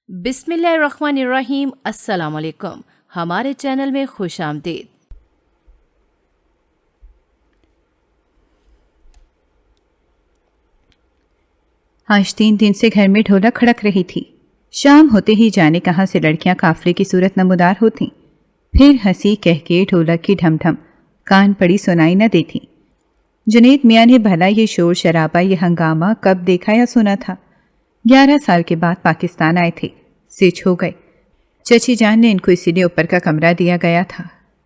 بسم اللہ الرحمن الرحیم۔ السلام علیکم، ہمارے چینل میں خوش آمدید۔ آج 3 دن سے گھر میں ڈھولک کھڑک رہی تھی۔ شام ہوتے ہی جانے کہاں سے لڑکیاں قافلے کی صورت نمودار ہوتیں، پھر ہنسی کہہ کے ڈھولک کی ڈھم ڈھم کان پڑی سنائی نہ دیتی۔ جنید میاں نے بھلا یہ شور شرابہ، یہ ہنگامہ کب دیکھا یا سنا تھا؟ 11 سال کے بعد پاکستان آئے تھے، سچ ہو گئے۔ چچی جان نے ان کو اسی لیے اوپر کا کمرہ دیا گیا تھا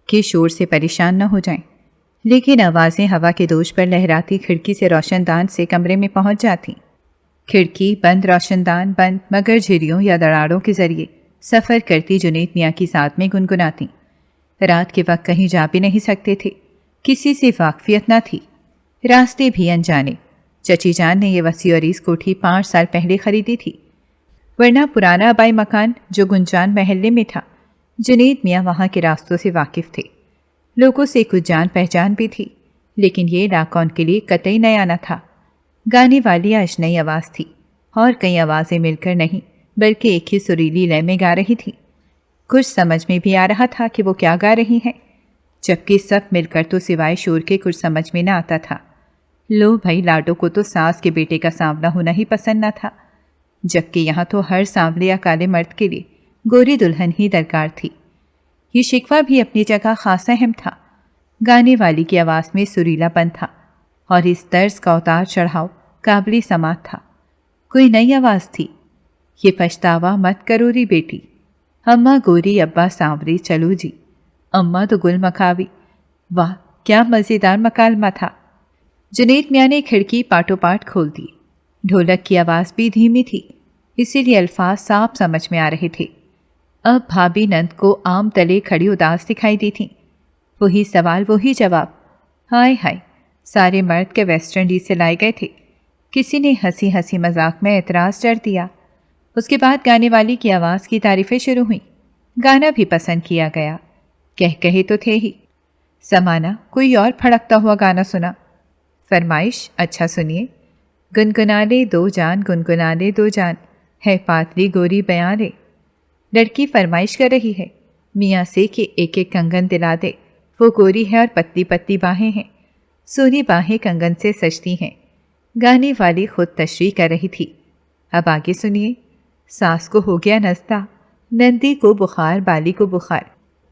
کہ شور سے پریشان نہ ہو جائیں، لیکن آوازیں ہوا کے دوش پر لہراتی کھڑکی سے روشن دان سے کمرے میں پہنچ جاتی۔ کھڑکی بند، روشن دان بند، مگر جھریوں یا دراڑوں کے ذریعے سفر کرتی جنید میاں کی ساتھ میں گنگناتی۔ رات کے وقت کہیں جا بھی نہیں سکتے تھے، کسی سے واقفیت نہ تھی، راستے بھی انجانے۔ چچی جان نے یہ وسیع عریض کوٹھی 5 سال پہلے خریدی تھی، ورنہ پرانا آبائی مکان جو گنجان محلے میں تھا، جنید میاں وہاں کے راستوں سے واقف تھے، لوگوں سے کچھ جان پہچان بھی تھی، لیکن یہ علاقہ ان کے لیے قطعی نیا نہ تھا۔ گانے والی آج نئی آواز تھی، اور کئی آوازیں مل کر نہیں بلکہ ایک ہی سریلی لے میں گا رہی تھی۔ کچھ سمجھ میں بھی آ رہا تھا کہ وہ کیا گا رہی ہیں، جبکہ سب مل کر تو سوائے شور کے کچھ سمجھ میں نہ آتا تھا۔ لو بھائی، لاڈو کو تو ساس کے بیٹے کا سانولا ہونا ہی پسند نہ تھا، جبکہ یہاں تو ہر سانولے یا کالے مرد کے لیے گوری دلہن ہی درکار تھی۔ یہ شکوہ بھی اپنی جگہ خاص اہم تھا۔ گانے والی کی آواز میں سریلا پن تھا، اور اس طرز کا اتار چڑھاؤ قابل سماعت تھا۔ کوئی نئی آواز تھی، یہ پچھتاوا مت کرو ری بیٹی، اماں گوری ابا سانوری، چلو جی، اماں تو گل مکھاوی۔ واہ، کیا مزیدار مکالمہ تھا۔ جنید میاں نے کھڑکی پاٹو پاٹ کھول دی۔ ڈھولک کی آواز بھی دھیمی تھی، اسی لیے الفاظ صاف سمجھ میں آ رہے تھے۔ اب بھابھی نند کو آم تلے کھڑی اداس دکھائی دی تھی۔ وہی سوال، وہی جواب۔ ہائے ہائے، سارے مرد کے ویسٹ انڈیز سے لائے گئے تھے۔ کسی نے ہنسی ہنسی مذاق میں اعتراض جڑ دیا۔ اس کے بعد گانے والی کی آواز کی تعریفیں شروع ہوئیں۔ گانا بھی پسند کیا گیا، کہے تو تھے ہی۔ سمانا، کوئی اور پھڑکتا ہوا گانا سنا۔ فرمائش، اچھا سنیے۔ گنگنا لے دو جان، گنگنا لے دو جان، ہے پاتلی گوری بیاں رے۔ لڑکی فرمائش کر رہی ہے میاں سے کہ ایک ایک کنگن دلا دے، وہ گوری ہے اور پتلی پتلی باہیں ہیں، سونی باہیں کنگن سے سجتی ہیں۔ گانے والی خود تشریح کر رہی تھی۔ اب آگے سنیے۔ ساس کو ہو گیا نزدہ، نندی کو بخار، بالی کو بخار،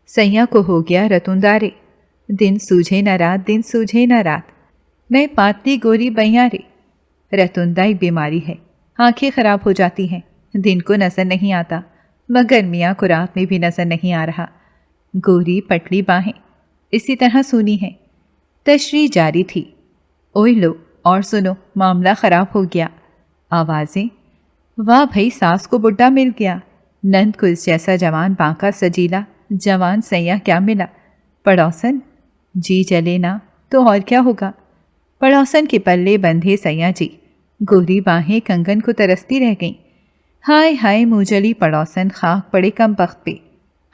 سیاں کو ہو گیا رتوندارے، دن سوجھے نہ رات، دن سوجھے نہ رات، میں پاتلی گوری بیاں رے۔ رتندہ ایک بیماری ہے، آنکھیں خراب ہو جاتی ہیں، دن کو نظر نہیں آتا، مگر میاں کو رات میں بھی نظر نہیں آ رہا۔ گوری پٹلی باہیں اسی طرح سونی ہیں۔ تشریح جاری تھی۔ اوئے لو، اور سنو، معاملہ خراب ہو گیا۔ آوازیں، واہ بھئی، ساس کو بڈھا مل گیا، نند کو اس جیسا جوان بانکا سجیلا جوان سیاں کیا ملا؟ پڑوسن، جی جلے نا تو اور کیا ہوگا؟ پڑوسن کے پلے بندھے سیاں جی، گوری باہیں کنگن کو ترستی رہ گئیں۔ ہائے ہائے، موجلی پڑوسن، خاک پڑے کم بخت پہ۔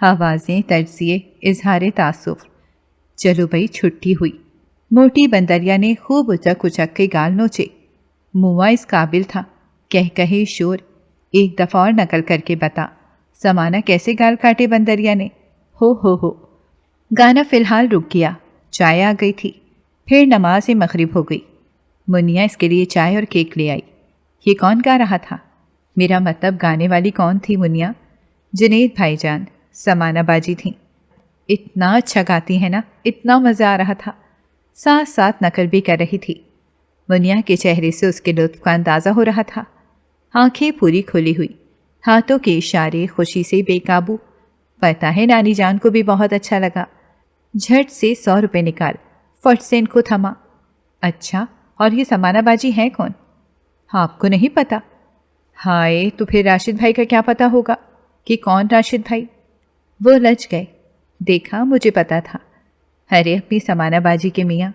آوازیں، تجزیے، اظہار تعصف۔ چلو بھئی، چھٹی ہوئی۔ موٹی بندریا نے خوب اچک اچک کے گال نوچے۔ موا اس قابل تھا، کہے شور، ایک دفعہ اور نقل کر کے بتا، سمانا کیسے گال کاٹے بندریا نے؟ ہو۔ گانا فی الحال رک گیا، چائے آ گئی تھی، پھر نماز مغرب ہو گئی۔ منیا اس کے لیے چائے اور کیک لے آئی۔ یہ کون گا رہا تھا؟ میرا مطلب گانے والی کون تھی منیا؟ جنید بھائی جان، سمانا باجی تھیں۔ اتنا اچھا گاتی ہے نا، اتنا مزہ آ رہا تھا، ساتھ ساتھ نقل بھی کر رہی تھی۔ منیا کے چہرے سے اس کے لطف کا اندازہ ہو رہا تھا۔ آنکھیں پوری کھلی ہوئی، ہاتھوں کے اشارے خوشی سے بے قابو۔ پتہ ہے نانی جان کو بھی بہت اچھا لگا۔ جھٹ سے 100 روپے نکال، فٹ سے ان کو تھما۔ اچھا، اور یہ سمانا باجی ہے کون؟ آپ کو نہیں پتا؟ ہائے، تو پھر راشد بھائی کا کیا پتا ہوگا کہ کون راشد بھائی؟ وہ لج گئے۔ دیکھا، مجھے پتا تھا۔ ارے اپنی سمانا باجی کے میاں۔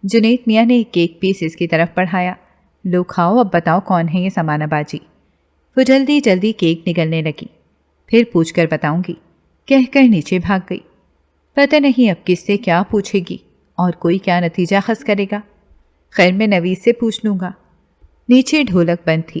جنید میاں نے ایک کیک پیس اس کی طرف بڑھایا۔ لو کھاؤ، اب بتاؤ کون ہے یہ سمانا باجی؟ وہ جلدی جلدی کیک نگلنے لگی۔ پھر پوچھ کر بتاؤں گی، کہہ کر نیچے بھاگ گئی۔ پتہ نہیں اب کس سے کیا پوچھے گی اور کوئی کیا نتیجہ خاص کرے گا۔ خیر، میں نوید سے پوچھ لوں گا۔ نیچے ڈھولک بند تھی،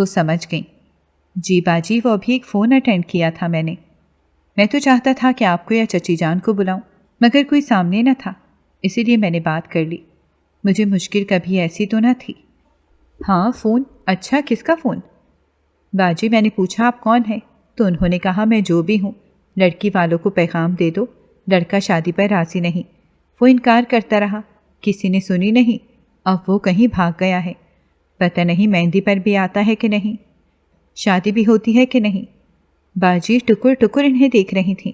وہ سمجھ گئیں۔ جی باجی، وہ ابھی ایک فون اٹینڈ کیا تھا میں تو چاہتا تھا کہ آپ کو یا چچی جان کو بلاؤں، مگر کوئی سامنے نہ تھا، اسی لیے میں نے بات کر لی۔ مجھے مشکل کبھی ایسی تو نہ تھی۔ ہاں فون؟ اچھا، کس کا فون؟ باجی میں نے پوچھا آپ کون ہیں تو انہوں نے کہا میں جو بھی ہوں، لڑکی والوں کو پیغام دے دو، لڑکا شادی پر راضی نہیں۔ وہ انکار کرتا رہا، کسی نے سنی نہیں، اب وہ کہیں بھاگ گیا ہے، پتہ نہیں مہندی پر بھی آتا ہے کہ نہیں، شادی بھی ہوتی ہے کہ نہیں۔ باجی ٹکر ٹکر انہیں دیکھ رہی تھیں۔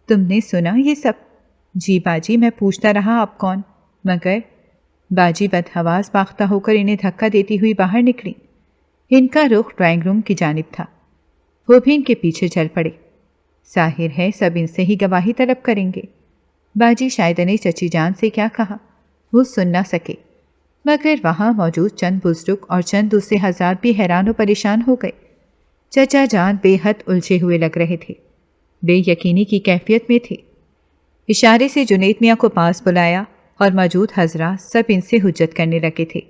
تم نے سنا یہ سب؟ جی باجی میں پوچھتا رہا آپ کون، مگر باجی بدحواس باختہ ہو کر انہیں دھکا دیتی ہوئی باہر نکلی۔ ان کا رخ ڈرائنگ روم کی جانب تھا، وہ بھی ان کے پیچھے چل پڑے۔ ظاہر ہے سب ان سے ہی گواہی طلب کریں گے۔ باجی شاید نے چچی جان سے کیا کہا وہ سن نہ سکے، مگر وہاں موجود چند بزرگ اور چند دوسرے حضرات بھی حیران و پریشان ہو گئے۔ چچا جان بے حد الجھے ہوئے لگ رہے تھے، بے یقینی کی کیفیت میں تھے۔ اشارے سے جنید میاں کو پاس بلایا اور موجود حضرات سب ان سے حجت کرنے لگے تھے۔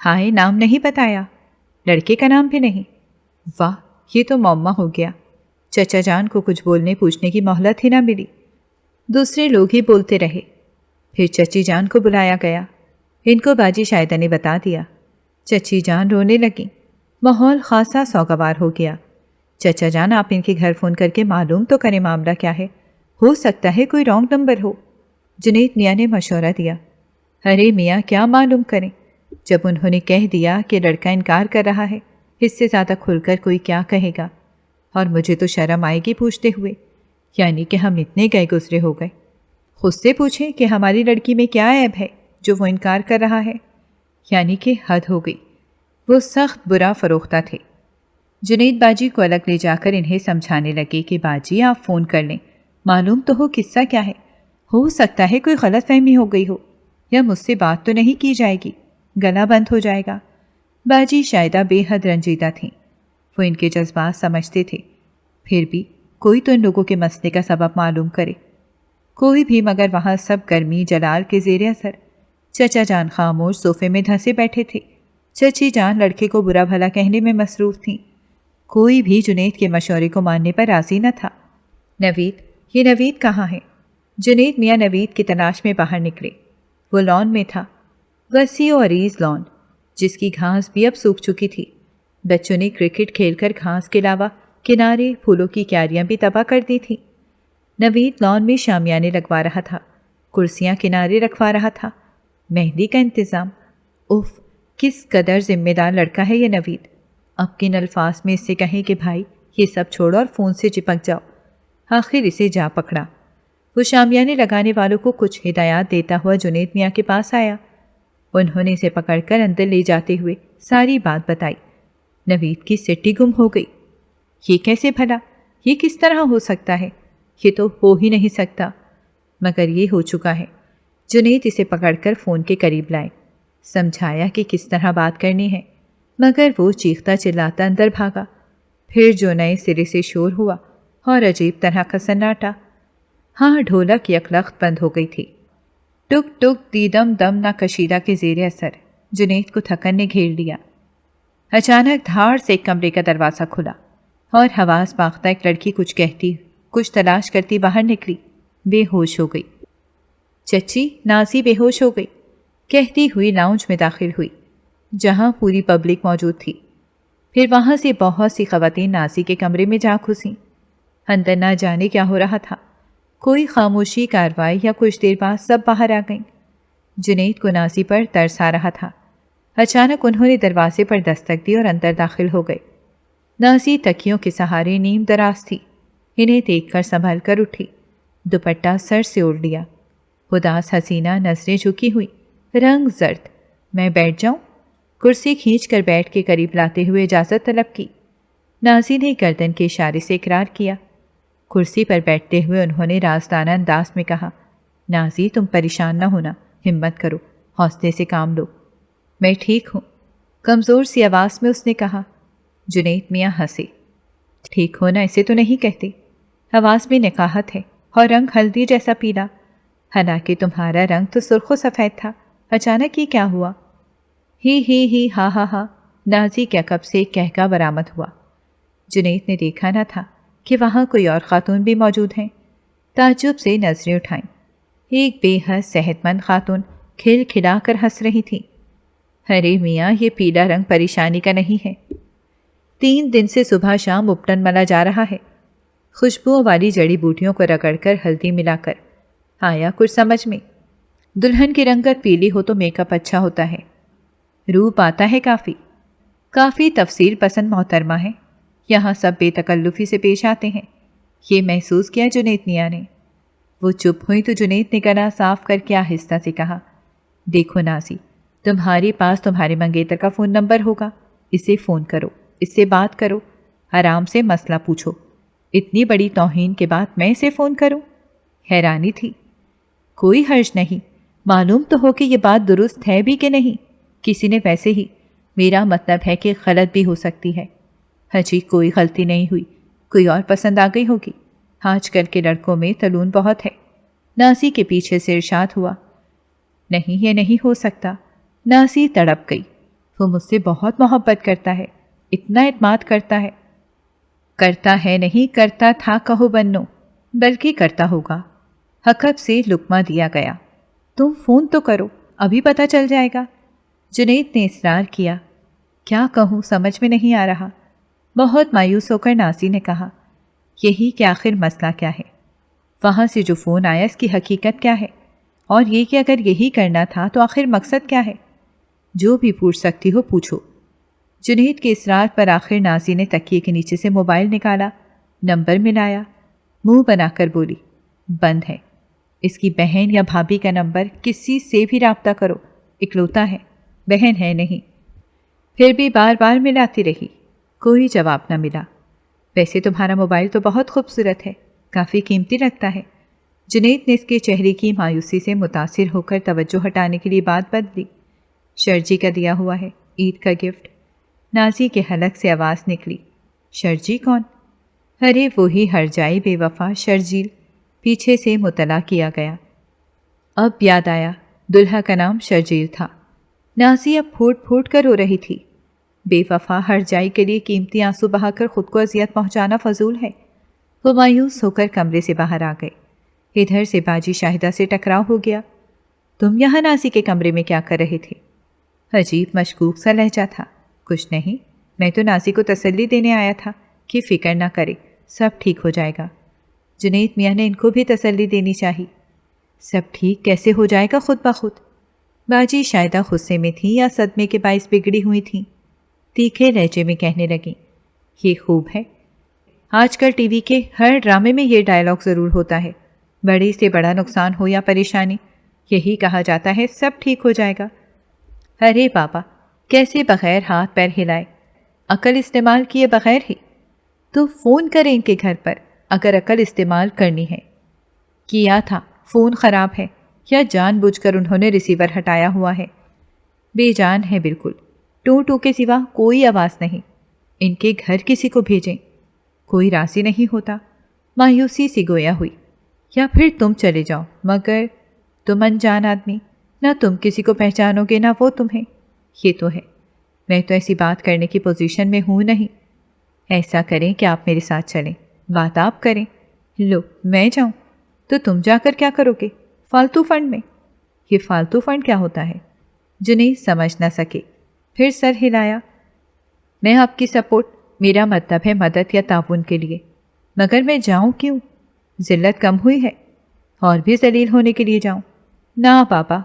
ہائے، نام نہیں بتایا، لڑکے کا نام بھی نہیں۔ واہ، یہ تو معمہ ہو گیا۔ چچا جان کو کچھ بولنے پوچھنے کی مہلت ہی نہ ملی، دوسرے لوگ ہی بولتے رہے۔ پھر چچی جان کو بلایا گیا، ان کو باجی شائدہ نے بتا دیا۔ چچی جان رونے لگیں، ماحول خاصا سوگوار ہو گیا۔ چچا جان آپ ان کے گھر فون کر کے معلوم تو کریں معاملہ کیا ہے، ہو سکتا ہے کوئی رانگ نمبر ہو۔ جنید میاں نے مشورہ دیا۔ ارے میاں کیا معلوم کریں، جب انہوں نے کہہ دیا کہ لڑکا انکار کر رہا ہے، اس سے زیادہ کھل کر کوئی کیا کہے گا، اور مجھے تو شرم آئے گی پوچھتے ہوئے، یعنی کہ ہم اتنے گئے گزرے ہو گئے۔ خود سے پوچھیں کہ ہماری لڑکی میں کیا عیب ہے جو وہ انکار کر رہا ہے، یعنی کہ حد ہو گئی۔ وہ سخت برا فروختہ تھے۔ جنید باجی کو الگ لے جا کر انہیں سمجھانے لگے کہ باجی آپ فون کر لیں، معلوم تو ہو قصہ کیا ہے، ہو سکتا ہے کوئی غلط فہمی ہو گئی ہو، یا مجھ سے بات تو نہیں کی جائے گی، گلا بند ہو جائے گا۔ باجی شائدہ بے حد رنجیدہ تھیں، وہ ان کے جذبات سمجھتے تھے، پھر بھی کوئی تو ان لوگوں کے مسئلے کا سبب معلوم کرے، کوئی بھی، مگر وہاں سب گرمی جلال کے زیر اثر۔ چچا جان خاموش صوفے میں دھنسے بیٹھے تھے، چچی جان لڑکے کو برا بھلا کہنے میں مصروف تھیں، کوئی بھی جنید کے مشورے کو ماننے پر راضی نہ تھا۔ نوید، یہ نوید کہاں ہے؟ جنید میاں نوید کی تلاش میں باہر نکلے۔ وہ لان میں تھا، وسیع و عریض لان، جس کی گھاس بھی اب سوکھ چکی تھی۔ بچوں نے کرکٹ کھیل کر گھاس کے علاوہ کنارے پھولوں کی کیاریاں بھی تباہ کر دی تھیں۔ نوید لان میں شامیانے لگوا رہا تھا، کرسیاں کنارے رکھوا رہا تھا، مہندی کا انتظام۔ اف، کس قدر ذمہ دار لڑکا ہے یہ نوید۔ اب کن الفاظ میں اس سے کہیں کہ بھائی یہ سب چھوڑو اور فون سے چپک جاؤ۔ آخر اسے جا پکڑا۔ وہ شامیانے لگانے والوں کو کچھ ہدایات دیتا ہوا جنید میاں کے پاس آیا۔ انہوں نے اسے پکڑ کر اندر لے جاتے ہوئے ساری بات بتائی۔ نوید کی سٹی گم ہو گئی۔ یہ کیسے بھلا؟ یہ کس طرح ہو سکتا ہے؟ یہ تو ہو ہی نہیں سکتا، مگر یہ ہو چکا ہے۔ جنید اسے پکڑ کر فون کے قریب لائے، سمجھایا کہ کس طرح بات کرنی ہے، مگر وہ چیختا چلاتا اندر بھاگا۔ پھر جو نئے سرے سے شور ہوا اور عجیب طرح کا سناٹا۔ ہاں، ڈھولک یکلخت بند ہو گئی تھی۔ ٹک ٹک دیدم دم نہ کشیدہ کے زیر اثر جنید کو تھکن نے گھیر لیا۔ اچانک دھاڑ سے ایک کمرے کا دروازہ کھلا اور حواس باختہ ایک لڑکی کچھ کہتی، کچھ تلاش کرتی باہر نکلی، بے ہوش ہو گئی۔ چچی، نازی بے ہوش ہو گئی، کہتی ہوئی لاؤنج میں داخل ہوئی، جہاں پوری پبلک موجود تھی۔ پھر وہاں سے بہت سی خواتین نازی کے کمرے میں جا گھسیں۔ اندر نہ جانے کیا ہو رہا تھا، کوئی خاموشی کاروائی یا کچھ دیر بعد سب باہر آ گئیں۔ جنید کو نازی پر ترس آ رہا تھا۔ اچانک انہوں نے دروازے پر دستک دی اور اندر داخل ہو گئے۔ نازی تکیوں کے سہارے نیم دراز تھی، انہیں دیکھ کر سنبھل کر اٹھی، دوپٹہ سر سے اوڑھ لیا، اداس حسینہ نظریں جھکی ہوئی، رنگ زرد۔ میں بیٹھ جاؤں؟ کرسی کھینچ کر بیٹھ کے قریب لاتے ہوئے اجازت طلب کی۔ نازی نے گردن کے اشارے سے اقرار کیا۔ کرسی پر بیٹھتے ہوئے انہوں نے رازدانہ انداز میں کہا، نازی تم پریشان نہ ہونا، ہمت کرو، حوصلے سے کام لو۔ میں ٹھیک ہوں، کمزور سی آواز میں اس نے کہا۔ جنید میاں ہنسے۔ ٹھیک ہونا اسے تو نہیں کہتے، آواز میں نقاہت ہے اور رنگ ہلدی جیسا پیلا، حالانکہ تمہارا رنگ تو سرخ و سفید تھا، اچانک یہ کیا ہوا؟ ہی ہا ہا ہا، نازی کے عقب سے ایک کہکا برآمد ہوا۔ جنید نے دیکھا نہ تھا کہ وہاں کوئی اور خاتون بھی موجود ہیں۔ تعجب سے نظریں اٹھائیں۔ ایک بے حد صحت مند خاتون کھل کھلا کر ہنس رہی تھی۔ ارے میاں، یہ پیلا رنگ پریشانی کا نہیں ہے۔ 3 دن سے صبح شام اپٹن ملا جا رہا ہے، خوشبوؤں والی جڑی بوٹیوں کو رگڑ کر ہلدی ملا کر۔ آیا کچھ سمجھ میں؟ دلہن کی رنگت پیلی ہو تو میک اپ اچھا ہوتا ہے، روپ آتا ہے کافی تفصیل پسند محترمہ ہے، یہاں سب بے تکلفی سے پیش آتے ہیں، یہ محسوس کیا جنید میاں نے۔ وہ چپ ہوئی تو جنید نے گلا صاف کر کے آہستہ سے کہا، دیکھو نازی، تمہارے پاس تمہارے منگیتر کا فون نمبر ہوگا، اسے فون کرو، اس سے بات کرو، آرام سے مسئلہ پوچھو۔ اتنی بڑی توہین کے بعد میں اسے فون کروں؟ حیرانی تھی۔ کوئی حرج نہیں، معلوم تو ہو کہ یہ بات درست ہے بھی کہ نہیں، کسی نے ویسے ہی، میرا مطلب ہے کہ غلط بھی ہو سکتی ہے۔ ہجی کوئی غلطی نہیں ہوئی، کوئی اور پسند آ گئی ہوگی، آج کل کے لڑکوں میں تلون بہت ہے۔ نازی کے پیچھے سے ارشاد ہوا۔ نہیں، یہ نہیں ہو سکتا۔ نازی تڑپ گئی۔ وہ مجھ سے بہت محبت کرتا ہے، اتنا اعتماد کرتا ہے نہیں، کرتا تھا کہو بنو، بلکہ کرتا ہوگا۔ حقب سے لقمہ دیا گیا۔ تم فون تو کرو، ابھی پتہ چل جائے گا۔ جنید نے اصرار کیا۔ کیا کہوں سمجھ میں نہیں آ رہا۔ بہت مایوس ہو کر نازی نے کہا، یہی کہ آخر مسئلہ کیا ہے؟ وہاں سے جو فون آیا اس کی حقیقت کیا ہے؟ اور یہ کہ اگر یہی کرنا تھا تو آخر مقصد کیا ہے؟ جو بھی پوچھ سکتی ہو پوچھو۔ جنید کے اصرار پر آخر نازی نے تکیے کے نیچے سے موبائل نکالا، نمبر ملایا، منہ بنا کر بولی، بند ہے۔ اس کی بہن یا بھابھی کا نمبر، کسی سے بھی رابطہ کرو، اکلوتا ہے، بہن ہے نہیں۔ پھر بھی بار بار ملاتی رہی، کوئی جواب نہ ملا۔ ویسے تمہارا موبائل تو بہت خوبصورت ہے، کافی قیمتی لگتا ہے۔ جنید نے اس کے چہرے کی مایوسی سے متاثر ہو کر توجہ ہٹانے کے لیے بات بدلی۔ شرجی کا دیا ہوا ہے، عید کا گفٹ۔ نازی کے حلق سے آواز نکلی، شرجی کون؟ ارے وہی ہرجائی بے وفا شرجیل، پیچھے سے مطلع کیا گیا۔ اب یاد آیا، دلہا کا نام شرجیل تھا۔ نازی اب پھوٹ پھوٹ کر رو رہی تھی۔ بے وفا ہرجائی کے لیے قیمتی آنسو بہا کر خود کو اذیت پہنچانا فضول ہے۔ وہ مایوس ہو کر کمرے سے باہر آ گئے۔ ادھر سے باجی شاہدہ سے ٹکراؤ ہو گیا۔ تم یہاں نازی کے کمرے میں کیا کر رہے تھے؟ عجیب مشکوک سا لہجہ تھا۔ کچھ نہیں، میں تو نازی کو تسلی دینے آیا تھا کہ فکر نہ کرے، سب ٹھیک ہو جائے گا۔ جنید میاں نے ان کو بھی تسلی دینی چاہی۔ سب ٹھیک کیسے ہو جائے گا خود بخود؟ باجی شاہدہ غصے میں تھی یا صدمے کے باعث بگڑی ہوئی تھیں؟ تیکھے لہجے میں کہنے لگیں، یہ خوب ہے، آج کل ٹی وی کے ہر ڈرامے میں یہ ڈائلاگ ضرور ہوتا ہے، بڑے سے بڑا نقصان ہو یا پریشانی، یہی کہا جاتا ہے سب ٹھیک ہو جائے گا۔ ارے بابا، کیسے بغیر ہاتھ پیر ہلائے، عقل استعمال کیے بغیر ہی؟ تو فون کریں ان کے گھر پر اگر عقل استعمال کرنی ہے۔ کیا تھا، فون خراب ہے یا جان بوجھ کر انہوں نے ریسیور ہٹایا ہوا ہے؟ بے جان ہے بالکل، ٹو ٹو کے سوا کوئی آواز نہیں۔ ان کے گھر کسی کو بھیجیں، کوئی راضی نہیں ہوتا۔ مایوسی سی گویا ہوئی، یا پھر تم چلے جاؤ، مگر تم انجان آدمی، نہ تم کسی کو پہچانو گے نہ وہ تمہیں۔ یہ تو ہے، میں تو ایسی بات کرنے کی پوزیشن میں ہوں نہیں۔ ایسا کریں کہ آپ میرے ساتھ چلیں، بات آپ کریں۔ لو میں جاؤں تو تم جا کر کیا کرو گے؟ فالتو فنڈ میں۔ یہ فالتو فنڈ کیا ہوتا ہے؟ جنید سمجھ نہ سکے، پھر سر ہلایا۔ میں آپ کی سپورٹ، میرا مطلب ہے مدد یا تعاون کے لیے، مگر میں جاؤں کیوں؟ ذلت کم ہوئی ہے؟ اور بھی ذلیل ہونے کے لیے جاؤں؟ نہ بابا،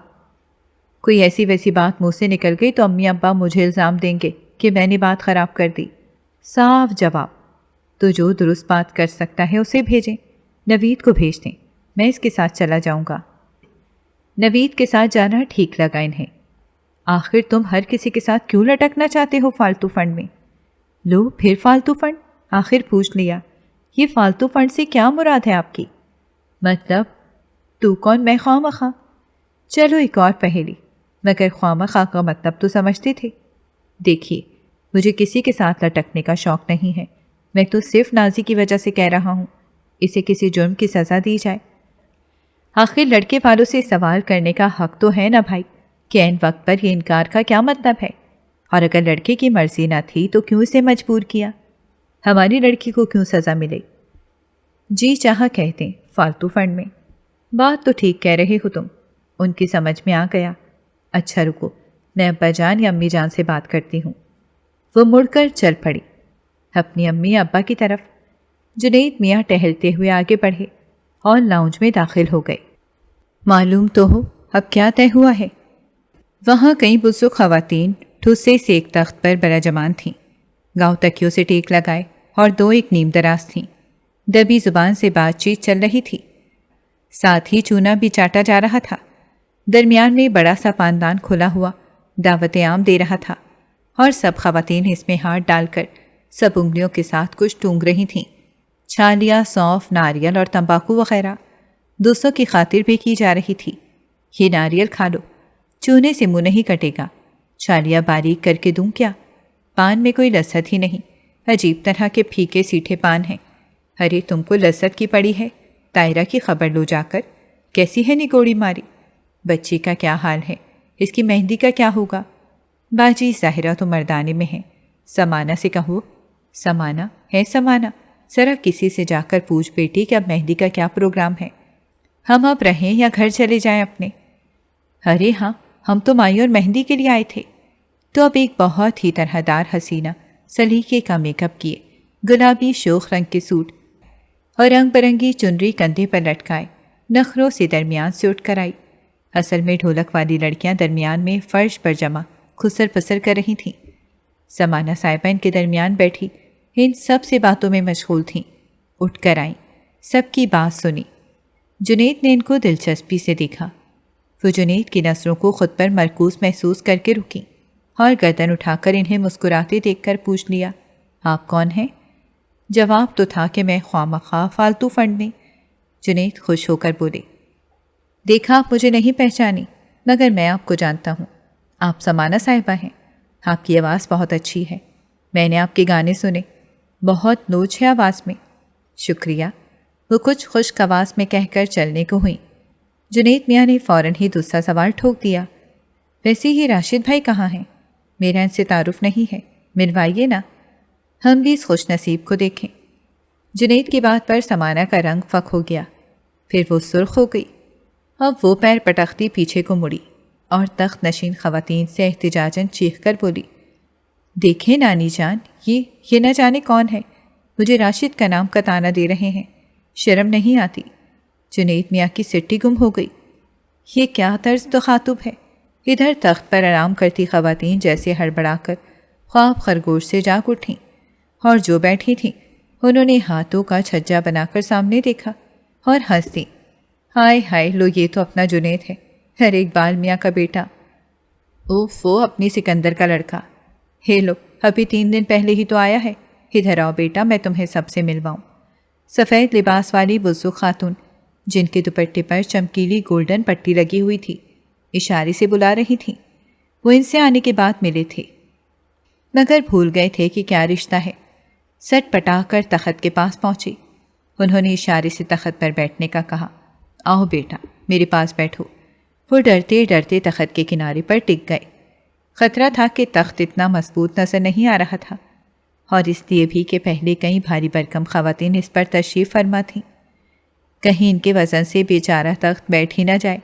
کوئی ایسی ویسی بات منہ سے نکل گئی تو امی ابا مجھے الزام دیں گے کہ میں نے بات خراب کر دی۔ صاف جواب۔ تو جو درست بات کر سکتا ہے اسے بھیجیں، نوید کو بھیج دیں، میں اس کے ساتھ چلا جاؤں گا۔ نوید کے ساتھ جانا ٹھیک لگا انہیں۔ آخر تم ہر کسی کے ساتھ کیوں لٹکنا چاہتے ہو فالتو فنڈ میں؟ لو پھر فالتو فنڈ؟ آخر پوچھ لیا، یہ فالتو فنڈ سے کیا مراد ہے آپ کی؟ مطلب تو کون میں خواہ مخواہ؟ چلو ایک اور پہیلی، مگر خواہ مخواہ کا مطلب تو سمجھتے تھے۔ دیکھیے، مجھے کسی کے ساتھ لٹکنے کا شوق نہیں ہے، میں تو صرف نازی کی وجہ سے کہہ رہا ہوں، اسے کسی جرم کی سزا دی جائے۔ آخر لڑکے والوں سے سوال کرنے کا حق تو ہے نا بھائی، کہ عین وقت پر یہ انکار کا کیا مطلب ہے؟ اور اگر لڑکے کی مرضی نہ تھی تو کیوں اسے مجبور کیا؟ ہماری لڑکی کو کیوں سزا ملے؟ جی چاہا کہتے فالتو فنڈ میں۔ بات تو ٹھیک کہہ رہے ہو تم، ان کی سمجھ میں آ گیا۔ اچھا رکو، میں ابا جان یا امی جان سے بات کرتی ہوں۔ وہ مڑ کر چل پڑی اپنی امی ابا کی طرف۔ جنید میاں ٹہلتے ہوئے آگے بڑھے اور لاؤنج میں داخل ہو گئے۔ معلوم تو ہو اب کیا طے ہوا ہے؟ وہاں کئی بزرگ خواتین ٹھسے سے ایک تخت پر براجمان تھیں، گاؤں تکیوں سے ٹیک لگائے اور دو ایک نیم دراز تھیں۔ دبی زبان سے بات چیت چل رہی تھی، ساتھ ہی چونا بھی چاٹا جا رہا تھا۔ درمیان میں بڑا سا پاندان کھلا ہوا دعوت عام دے رہا تھا اور سب خواتین اس میں ہاتھ ڈال کر سب انگلیوں کے ساتھ کچھ ٹونگ رہی تھیں، چھالیاں، سونف، ناریل اور تمباکو وغیرہ۔ دوستوں کی خاطر بھی کی جا رہی تھی۔ یہ ناریل کھا لو، چونے سے منہ نہیں کٹے گا۔ چھالیاں باریک کر کے دوں کیا؟ پان میں کوئی لذت ہی نہیں، عجیب طرح کے پھیکے سیٹھے پان ہیں۔ ارے تم کو لذت کی پڑی ہے؟ طاہرہ کی خبر لو جا کر، کیسی ہے نگوڑی ماری؟ بچی کا کیا حال ہے؟ اس کی مہندی کا کیا ہوگا؟ باجی ظاہرہ تو مردانے میں ہے، سمانہ سے کہو۔ سمانہ ہے؟ سمانہ ذرا کسی سے جا کر پوچھ بیٹی کہ اب مہندی کا کیا پروگرام ہے، ہم اب رہیں یا گھر چلے جائیں اپنے؟ ارے ہاں، ہم تو مائی اور مہندی کے لیے آئے تھے۔ تو اب ایک بہت ہی طرح دار حسینہ سلیقے کا میک اپ کیے، گلابی شوخ رنگ کے سوٹ اور رنگ برنگی چنری کندھے پر لٹکائے، نخروں سے درمیان سے اٹھ کر آئی۔ اصل میں ڈھولک والی لڑکیاں درمیان میں فرش پر جمع خسر پسر کر رہی تھیں۔ سمانہ صاحبہ ان کے درمیان بیٹھی ان سب سے باتوں میں مشغول تھیں۔ اٹھ کر آئیں، سب کی بات سنی۔ جنید نے ان کو دلچسپی سے دیکھا۔ وہ جنید کی نظروں کو خود پر مرکوز محسوس کر کے رکیں اور گردن اٹھا کر انہیں مسکراتے دیکھ کر پوچھ لیا، آپ کون ہیں؟ جواب تو تھا کہ میں خواہ مخواہ فالتو فنڈ میں۔ جنید خوش ہو کر بولے، دیکھا آپ مجھے نہیں پہچانی، مگر میں آپ کو جانتا ہوں۔ آپ سمانہ صاحبہ ہیں، آپ کی آواز بہت اچھی ہے، میں نے آپ کے گانے سنے، بہت نوچ ہے آواز میں۔ شکریہ، وہ کچھ خشک آواز میں کہہ کر چلنے کو ہوئیں۔ جنید میاں نے فوراً ہی دوسرا سوال ٹھوک دیا، ویسے ہی راشد بھائی کہاں ہیں؟ میرا ان سے تعارف نہیں ہے، ملوائیے نا، ہم بھی اس خوش نصیب کو دیکھیں۔ جنید کی بات پر سمانہ کا رنگ فک ہو گیا، پھر وہ سرخ ہو گئی۔ اب وہ پیر پٹختی پیچھے کو مڑی اور تخت نشین خواتین سے احتجاجاً چیخ کر بولی، دیکھیں نانی جان، یہ نہ جانے کون ہے، مجھے راشد کا نام کا طعنہ دے رہے ہیں، شرم نہیں آتی؟ جنید میاں کی سٹی گم ہو گئی۔ یہ کیا طرز تخاطب ہے؟ ادھر تخت پر آرام کرتی خواتین جیسے ہڑبڑا کر خواب خرگوش سے جاگ اٹھیں، اور جو بیٹھی تھیں انہوں نے ہاتھوں کا چھجا بنا کر سامنے دیکھا اور ہنس دیں۔ ہائے ہائے، لو یہ تو اپنا جنید ہے، ہر اقبال میاں کا بیٹا، اوف وہ اپنی سکندر کا لڑکا۔ ہے لو، ابھی 3 دن پہلے ہی تو آیا ہے، ادھر آؤ بیٹا، میں تمہیں سب سے ملواؤں۔ سفید لباس والی بزرگ خاتون جن کے دوپٹے پر چمکیلی گولڈن پٹی لگی ہوئی تھی اشارے سے بلا رہی تھیں۔ وہ ان سے آنے کے بعد ملے تھے، مگر بھول گئے تھے کہ کیا رشتہ ہے۔ سٹ پٹا کر تخت کے پاس پہنچی۔ انہوں نے اشارے سے تخت پر بیٹھنے کا کہا، آؤ بیٹا میرے پاس بیٹھو۔ وہ ڈرتے ڈرتے تخت کے کنارے پر ٹک گئے۔ خطرہ تھا کہ تخت اتنا مضبوط نظر نہیں آ رہا تھا، اور اس لیے بھی کہ پہلے کئی بھاری بھرکم خواتین اس پر تشریف فرما تھیں، کہیں ان کے وزن سے بیچارہ تخت بیٹھ ہی نہ جائے۔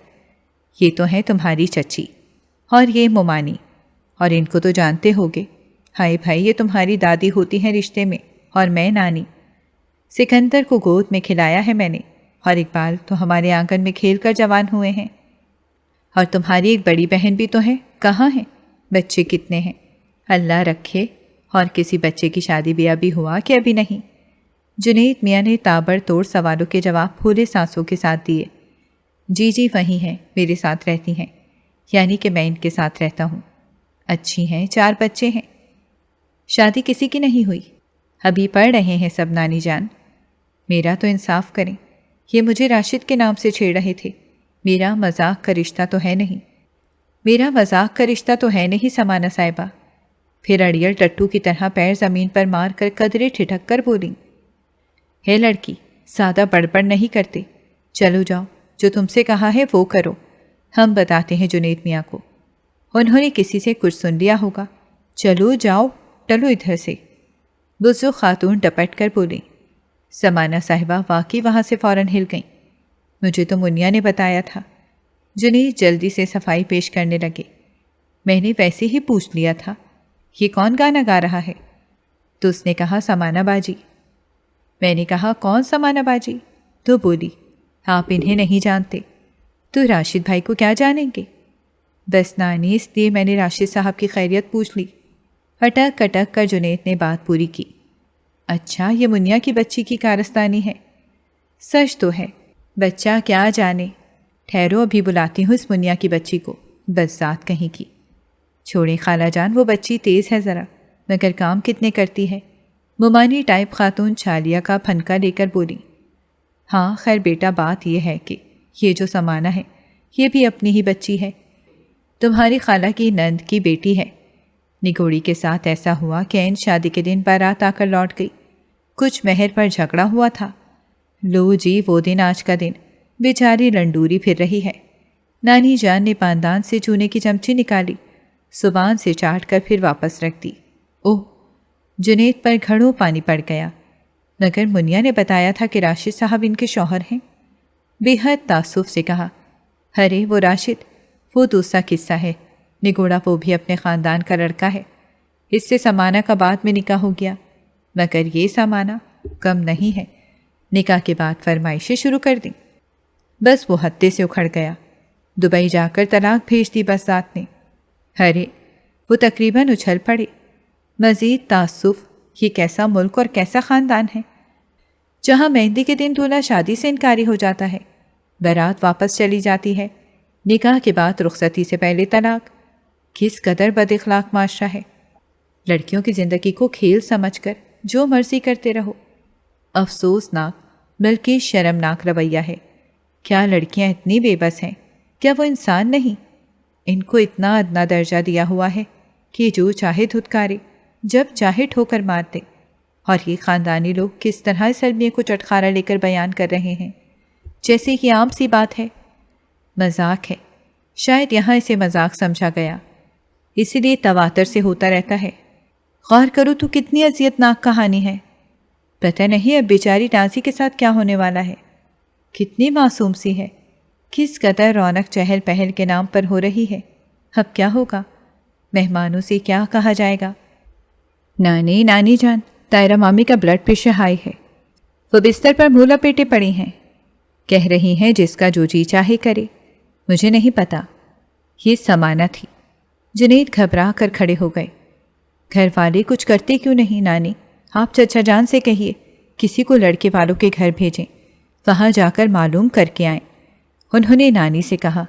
یہ تو ہیں تمہاری چچی اور یہ مومانی، اور ان کو تو جانتے ہوگے۔ ہائے بھائی، یہ تمہاری دادی ہوتی ہیں رشتے میں، اور میں نانی۔ سکندر کو گود میں کھلایا ہے میں نے، اور اقبال تو ہمارے آنگن میں کھیل کر جوان ہوئے ہیں۔ اور تمہاری ایک بڑی بہن بھی تو ہے، کہاں ہیں؟ بچے کتنے ہیں؟ اللہ رکھے، اور کسی بچے کی شادی بیاہ بھی ہوا کہ ابھی نہیں؟ جنید میاں نے تابڑ توڑ سوالوں کے جواب پھولے سانسوں کے ساتھ دیے۔ جی جی وہی ہیں، میرے ساتھ رہتی ہیں، یعنی کہ میں ان کے ساتھ رہتا ہوں۔ اچھی ہیں، 4 بچے ہیں۔ شادی کسی کی نہیں ہوئی؟ ابھی پڑھ رہے ہیں سب نانی جان۔ میرا تو انصاف کریں، یہ مجھے راشد کے نام سے چھیڑ رہے تھے، میرا مذاق کا رشتہ تو ہے نہیں۔ میرا مذاق کا رشتہ تو ہے نہیں سمانہ صاحبہ۔ پھر اڑیل ٹٹو کی طرح پیر زمین پر مار کر قدرے ٹھٹک کر بولیں، ہے لڑکی، زیادہ بڑبڑ نہیں کرتے، چلو جاؤ، جو تم سے کہا ہے وہ کرو، ہم بتاتے ہیں جنید میاں کو۔ انہوں نے کسی سے کچھ سن لیا ہوگا، چلو جاؤ، ٹلو ادھر سے، بزرگ خاتون ڈپٹ کر بولی۔ سمانہ صاحبہ واقعی وہاں سے فوراً ہل گئیں۔ مجھے تو منیا نے بتایا تھا۔ جنید جلدی سے صفائی پیش کرنے لگے۔ میں نے ویسے ہی پوچھ لیا تھا، یہ کون گانا گا رہا ہے؟ تو اس نے کہا سمانہ باجی۔ میں نے کہا کون سمانہ باجی؟ تو بولی آپ انہیں نہیں جانتے۔ تو راشد بھائی کو کیا جانیں گے؟ بس نانی، اس لیے میں نے راشد صاحب کی خیریت پوچھ لی۔ اٹک اٹک کر جنید نے بات پوری کی۔ اچھا، یہ منیا کی بچی کی کارستانی ہے؟ سچ تو ہے، بچہ کیا جانے۔ ٹھہرو، ابھی بلاتی ہوں اس منیا کی بچی کو، بس ذات کہیں کی۔ چھوڑیں خالہ جان، وہ بچی تیز ہے ذرا، مگر کام کتنے کرتی ہے۔ ممانی ٹائپ خاتون چھالیا کا پھنکا لے کر بولی۔ ہاں خیر بیٹا، بات یہ ہے کہ یہ جو سمانہ ہے یہ بھی اپنی ہی بچی ہے، تمہاری خالہ کی نند کی بیٹی ہے۔ نگوڑی کے ساتھ ایسا ہوا کہ عین شادی کے دن بارات آ کر لوٹ گئی۔ کچھ مہر پر جھگڑا ہوا تھا۔ لو جی، وہ دن آج کا دن، بیچاری لنڈوری پھر رہی ہے۔ نانی جان نے پاندان سے چونے کی چمچی نکالی، زبان سے چاٹ کر پھر واپس رکھ دی۔ اوہ! جنید پر گھڑوں پانی پڑ گیا۔ مگر منیا نے بتایا تھا کہ راشد صاحب ان کے شوہر ہیں۔ بے حد تعصب سے کہا، ارے وہ راشد، وہ دوسرا قصہ ہے، نگوڑا وہ بھی اپنے خاندان کا لڑکا ہے، اس سے سمانہ کا بعد میں نکاح ہو گیا، مگر یہ سمانہ کم نہیں ہے، نکاح کے بعد فرمائشیں شروع کر دیں۔ بس وہ ہتے سے اکھڑ گیا، دبئی جا کر طلاق بھیج دی بس ذات نے۔ ارے وہ تقریباً اچھل پڑے۔ مزید تعصب، یہ کیسا ملک اور کیسا خاندان ہے جہاں مہندی کے دن دولہا شادی سے انکاری ہو جاتا ہے، بارات واپس چلی جاتی ہے، نکاح کے بعد رخصتی سے پہلے طلاق۔ کس قدر بد اخلاق معاشرہ ہے۔ لڑکیوں کی زندگی کو کھیل سمجھ کر جو مرضی کرتے رہو۔ افسوسناک بلکہ شرمناک رویہ ہے۔ کیا لڑکیاں اتنی بے بس ہیں؟ کیا وہ انسان نہیں؟ ان کو اتنا ادنا درجہ دیا ہوا ہے کہ جو چاہے دھتکارے، جب چاہے ٹھوکر مار دے۔ اور یہ خاندانی لوگ کس طرح اس المیے کو چٹخارا لے کر بیان کر رہے ہیں جیسے کہ عام سی بات ہے۔ مذاق ہے، شاید یہاں اسے مذاق سمجھا گیا، اسی لیے تواتر سے ہوتا رہتا ہے۔ غور کرو تو کتنی اذیت ناک کہانی ہے۔ پتہ نہیں اب بیچاری نازی کے ساتھ کیا ہونے والا ہے۔ کتنی معصوم سی ہے، کس قدر رونق چہل پہل کے نام پر ہو رہی ہے۔ اب کیا ہوگا؟ مہمانوں سے کیا کہا جائے گا؟ نانی جان، طاہرہ مامی کا بلڈ پریشر ہائی ہے، وہ بستر پر منہ لپیٹے پڑی ہیں، کہہ رہی ہیں جس کا جو جی چاہے کرے۔ مجھے نہیں پتا۔ یہ سمانہ تھی۔ جنید گھبرا کر کھڑے ہو گئے۔ گھر والے کچھ کرتے کیوں نہیں نانی؟ آپ چچا جان سے کہیے کسی کو لڑکے والوں کے گھر بھیجیں، وہاں جا کر معلوم کر کے آئیں۔ انہوں نے نانی سے کہا،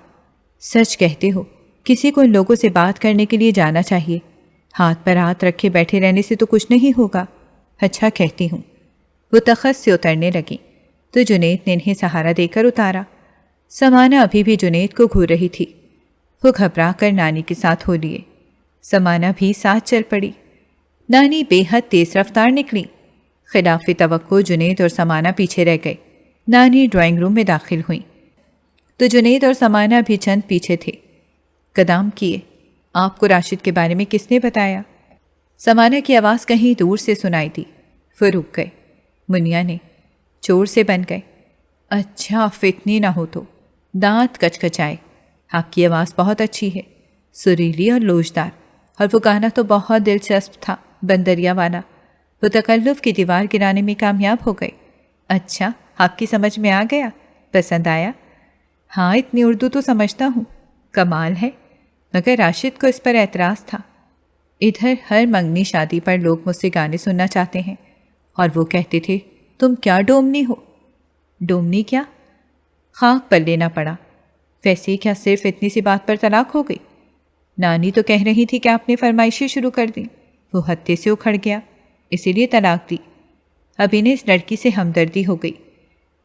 سچ کہتے ہو، کسی کو ان لوگوں سے بات کرنے کے لیے جانا چاہیے، ہاتھ پر ہاتھ رکھے بیٹھے رہنے سے تو کچھ نہیں ہوگا۔ اچھا کہتی ہوں۔ وہ تخت سے اترنے لگی تو جنید نے انہیں سہارا دے کر اتارا۔ سمانہ ابھی بھی جنید کو گھور رہی تھی۔ وہ گھبرا کر نانی کے ساتھ ہو لیے۔ سمانہ بھی ساتھ چل پڑی۔ نانی بے حد تیز رفتار نکلی۔ خلاف توقع جنید اور سمانہ پیچھے رہ گئے۔ نانی ڈرائنگ روم میں داخل ہوئیں تو جنید اور سمانہ بھی چند پیچھے تھے۔ قدام کیے، آپ کو راشد کے بارے میں کس نے بتایا؟ سمانہ کی آواز کہیں دور سے سنائی دی۔ وہ رک گئے۔ منیا نے چور سے بن گئے۔ اچھا، فتنی نہ ہو تو۔ دانت کچکچائے۔ آپ کی آواز بہت اچھی ہے، سریلی اور لوچدار، اور وہ گانا تو بہت دلچسپ تھا، بندریا والا۔ وہ تکلف کی دیوار گرانے میں کامیاب ہو گئے۔ اچھا، آپ کی سمجھ میں آ گیا؟ پسند آیا؟ ہاں، اتنی اردو تو سمجھتا ہوں۔ کمال ہے۔ مگر راشد کو اس پر اعتراض تھا۔ ادھر ہر منگنی شادی پر لوگ مجھ سے گانے سننا چاہتے ہیں، اور وہ کہتے تھے تم کیا ڈومنی ہو۔ ڈومنی کیا؟ خاک پر لینا پڑا۔ ویسے کیا صرف اتنی سی بات پر طلاق ہو گئی؟ نانی تو کہہ رہی تھی کہ آپ نے فرمائشیں شروع کر دیں۔ وہ ہتے سے اکھڑ گیا، اسی لیے طلاق دی۔ اب انہیں اس لڑکی سے ہمدردی ہو گئی۔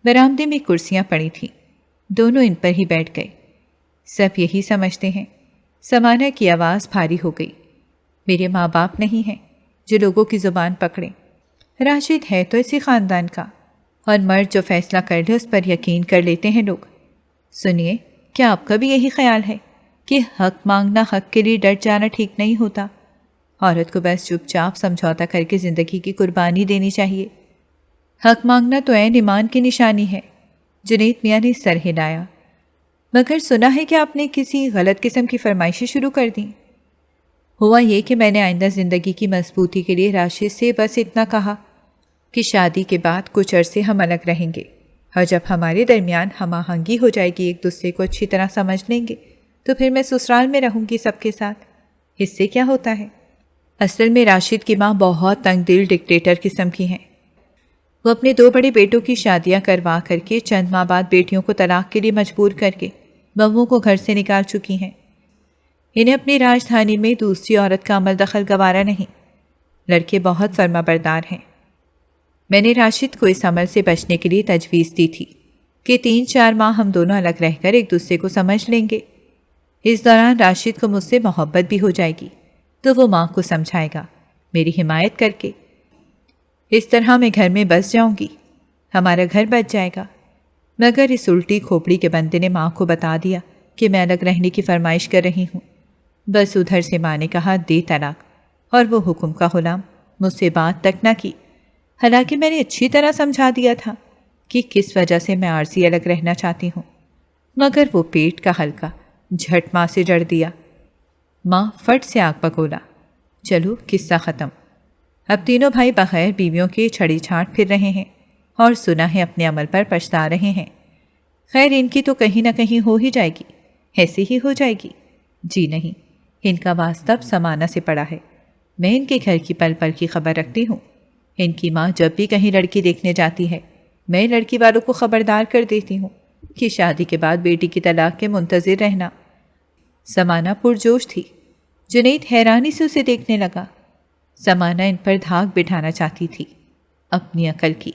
برآمدے میں کرسیاں پڑی تھیں، دونوں ان پر ہی بیٹھ گئے۔ سب یہی سمجھتے ہیں۔ سمانہ کی آواز بھاری ہو گئی۔ میرے ماں باپ نہیں ہیں جو لوگوں کی زبان پکڑیں۔ راشد ہے تو اسی خاندان کا، اور مرد جو فیصلہ کر لے اس پر یقین کر لیتے ہیں لوگ۔ سنیے، کیا آپ کا بھی یہی خیال ہے کہ حق مانگنا حق کے لیے ڈٹ جانا ٹھیک نہیں ہوتا، عورت کو بس چپ چاپ سمجھوتا کر کے زندگی کی قربانی دینی چاہیے۔ حق مانگنا تو عین ایمان کی نشانی ہے۔ جنید میاں نے سر ہلایا۔ مگر سنا ہے کہ آپ نے کسی غلط قسم کی فرمائشیں شروع کر دیں۔ ہوا یہ کہ میں نے آئندہ زندگی کی مضبوطی کے لیے راشد سے بس اتنا کہا کہ شادی کے بعد کچھ عرصے ہم الگ رہیں گے، اور جب ہمارے درمیان ہم آہنگی ہو جائے گی، ایک دوسرے کو اچھی طرح سمجھ لیں گے، تو پھر میں سسرال میں رہوں گی سب کے ساتھ۔ اس سے کیا ہوتا ہے؟ اصل میں راشد کی ماں بہت تنگ دل ڈکٹیٹر قسم کی ہیں۔ وہ اپنے 2 بڑے بیٹوں کی شادیاں کروا کر کے چند ماہ بعد بیٹیوں کو طلاق کے لیے مجبور کر کے بہوؤں کو گھر سے نکال چکی ہیں۔ انہیں اپنی راجدھانی میں دوسری عورت کا عمل دخل گوارا نہیں۔ لڑکے بہت فرما بردار ہیں۔ میں نے راشد کو اس عمل سے بچنے کے لیے تجویز دی تھی کہ 3-4 ماہ ہم دونوں الگ رہ کر ایک دوسرے کو سمجھ لیں گے۔ اس دوران راشد کو مجھ سے محبت بھی ہو جائے گی تو وہ ماں کو سمجھائے گا، میری حمایت کر کے۔ اس طرح میں گھر میں بس جاؤں گی، ہمارا گھر بچ جائے گا۔ مگر اس الٹی کھوپڑی کے بندے نے ماں کو بتا دیا کہ میں الگ رہنے کی فرمائش کر رہی ہوں۔ بس ادھر سے ماں نے کہا دے طلاق، اور وہ حکم کا غلام مجھ سے بات تک نہ کی، حالانکہ میں نے اچھی طرح سمجھا دیا تھا کہ کس وجہ سے میں عارضی الگ رہنا چاہتی ہوں۔ مگر وہ پیٹ کا حلقہ جھٹ ماں سے جڑ دیا۔ ماں فٹ سے آگ پکولا۔ چلو قصہ ختم۔ اب تینوں بھائی بغیر بیویوں کے چھڑی چھانٹ پھر رہے ہیں، اور سنا ہے اپنے عمل پر پچھتا رہے ہیں۔ خیر ان کی تو کہیں نہ کہیں ہو ہی جائے گی، ایسی ہی ہو جائے گی۔ جی نہیں، ان کا واسطہ اب سمانہ سے پڑا ہے۔ میں ان کے گھر کی پل پل کی خبر رکھتی ہوں۔ ان کی ماں جب بھی کہیں لڑکی دیکھنے جاتی ہے، میں لڑکی والوں کو خبردار کر دیتی ہوں کہ شادی کے بعد بیٹی کی طلاق کے منتظر رہنا۔ سمانہ پرجوش تھی۔ جنید حیرانی سے اسے دیکھنے لگا۔ سمانہ ان پر دھاگ بٹھانا چاہتی تھی اپنی عقل کی۔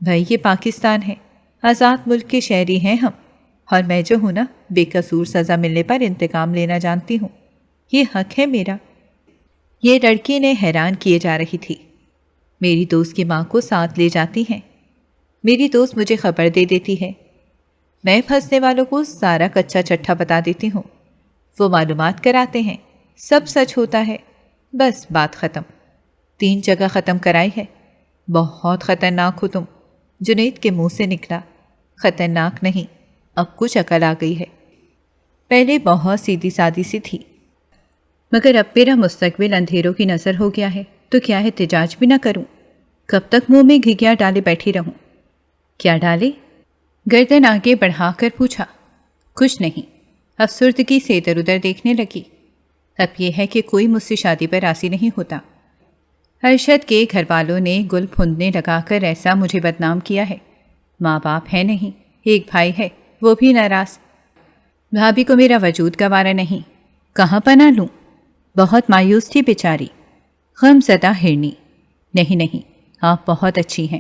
بھائی یہ پاکستان ہے، آزاد ملک کے شہری ہیں ہم، اور میں جو ہوں نا، بے قصور سزا ملنے پر انتقام لینا جانتی ہوں، یہ حق ہے میرا۔ یہ لڑکی نے حیران کیے جا رہی تھی۔ میری دوست کی ماں کو ساتھ لے جاتی ہیں، میری دوست مجھے خبر دے دیتی ہے، میں پھنسنے والوں کو سارا کچا چٹھا بتا دیتی ہوں، وہ معلومات کراتے ہیں، سب سچ ہوتا ہے، بس بات ختم۔ 3 جگہ ختم کرائی ہے۔ بہت خطرناک ہو تم، جنید کے منہ سے نکلا۔ خطرناک نہیں، اب کچھ عقل آ گئی ہے، پہلے بہت سیدھی سادی سی تھی، مگر اب میرا مستقبل اندھیروں کی نظر ہو گیا ہے تو کیا احتجاج بھی نہ کروں؟ کب تک منہ میں گھگیا ڈالے بیٹھی رہوں؟ کیا ڈالے؟ گردن آگے بڑھا کر پوچھا۔ کچھ نہیں، افسردگی سے ادھر ادھر دیکھنے لگی۔ اب یہ ہے کہ کوئی مجھ سے شادی پر راضی نہیں ہوتا۔ ارشد کے گھر والوں نے گل پھندنے لگا کر ایسا مجھے بدنام کیا ہے۔ ماں باپ ہے نہیں، ایک بھائی ہے، وہ بھی ناراض۔ بھابھی کو میرا وجود گوارا نہیں، کہاں پناہ لوں؟ بہت مایوس تھی بیچاری، غم زدہ ہرنی۔ نہیں، آپ بہت اچھی ہیں،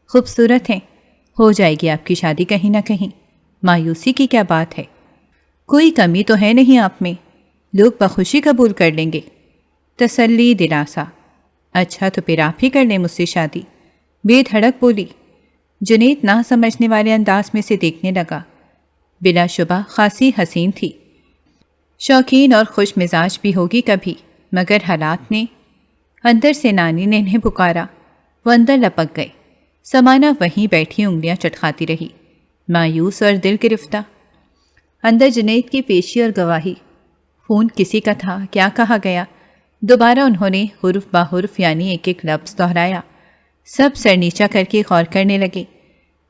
خوبصورت ہیں، ہو جائے گی آپ کی شادی کہیں نہ کہیں، مایوسی کی کیا بات ہے؟ کوئی کمی تو ہے نہیں آپ میں، لوگ بخوشی قبول کر لیں گے۔ تسلی دلاسا۔ اچھا تو پھر آپ ہی کر لیں مجھ سے شادی، بے دھڑک بولی۔ جنید نہ سمجھنے والے انداز میں سے دیکھنے لگا۔ بلا شبہ خاصی حسین تھی، شوقین اور خوش مزاج بھی ہوگی کبھی، مگر حالات نے۔ اندر سے نانی نے انہیں پکارا، وہ اندر لپک گئے۔ سمانہ وہیں بیٹھی انگلیاں چٹکاتی رہی، مایوس اور دل گرفتہ۔ اندر جنید کی پیشی اور گواہی۔ فون کسی کا تھا، کیا کہا گیا؟ دوبارہ انہوں نے حرف بحرف یعنی ایک ایک لفظ دہرایا۔ سب سر نیچا کر کے غور کرنے لگے۔